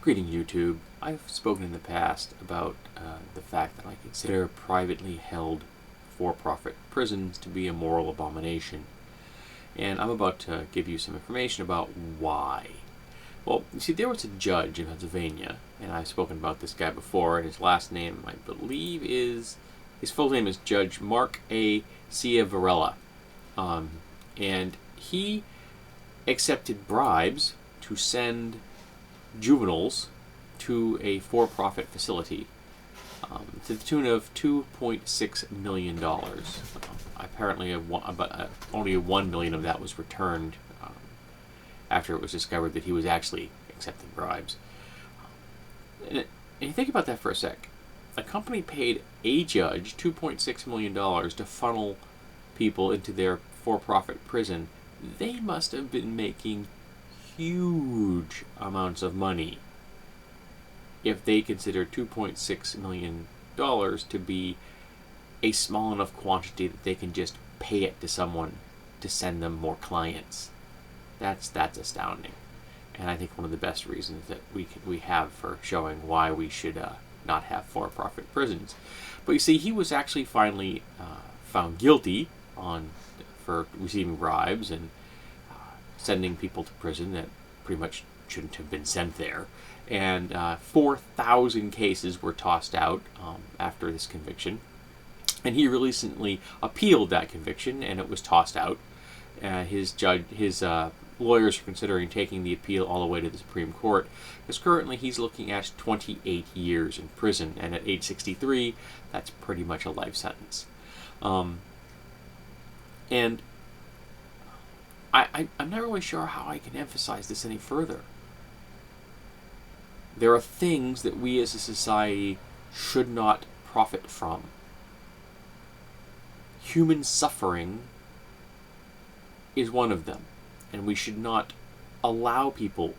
Greeting YouTube. I've spoken in the past about the fact that I consider privately held for-profit prisons to be a moral abomination. And I'm about to give you some information about why. Well, you see, there was a judge in Pennsylvania, and I've spoken about this guy before, and his last name, I believe, his full name is Judge Mark A. Ciavarella. And he accepted bribes to send juveniles to a for-profit facility to the tune of $2.6 million. Apparently, only $1 million of that was returned after it was discovered that he was actually accepting bribes. And you think about that for a sec. A company paid a judge $2.6 million to funnel people into their for-profit prison. They must have been making huge amounts of money if they consider $2.6 million to be a small enough quantity that they can just pay it to someone to send them more clients. That's astounding, and I think one of the best reasons that we have for showing why we should not have for-profit prisons. But you see, he was actually finally found guilty for receiving bribes and sending people to prison that pretty much shouldn't have been sent there. And 4,000 cases were tossed out after this conviction. And he recently appealed that conviction, and it was tossed out. His lawyers are considering taking the appeal all the way to the Supreme Court, because currently he's looking at 28 years in prison, and at age 63, that's pretty much a life sentence. And I'm not really sure how I can emphasize this any further. There are things that we as a society should not profit from. Human suffering is one of them, and we should not allow people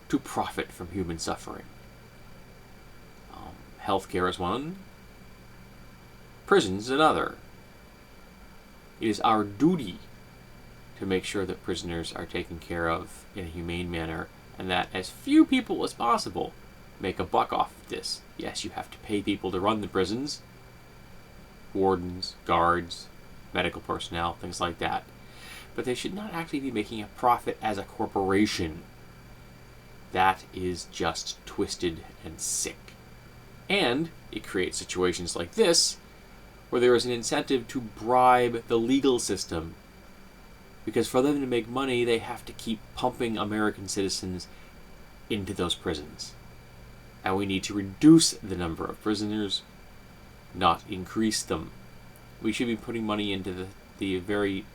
to profit from human suffering. Healthcare is one, prisons another. It is our duty to make sure that prisoners are taken care of in a humane manner, and that as few people as possible make a buck off of this. Yes, you have to pay people to run the prisons, wardens, guards, medical personnel, things like that. But they should not actually be making a profit as a corporation. That is just twisted and sick. And it creates situations like this, where there is an incentive to bribe the legal system, because for them to make money, they have to keep pumping American citizens into those prisons. And we need to reduce the number of prisoners, not increase them. We should be putting money into the very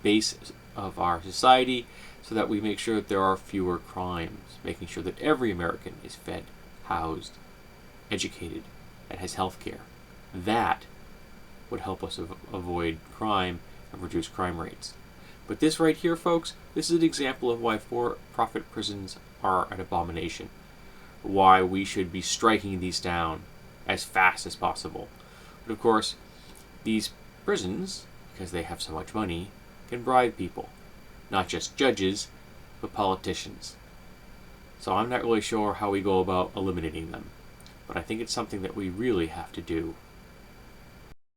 base of our society so that we make sure that there are fewer crimes, making sure that every American is fed, housed, educated, and has health care. That would help us avoid crime and reduce crime rates. But this right here, folks, this is an example of why for-profit prisons are an abomination. Why we should be striking these down as fast as possible. But of course, these prisons, because they have so much money, can bribe people. Not just judges, but politicians. So I'm not really sure how we go about eliminating them. But I think it's something that we really have to do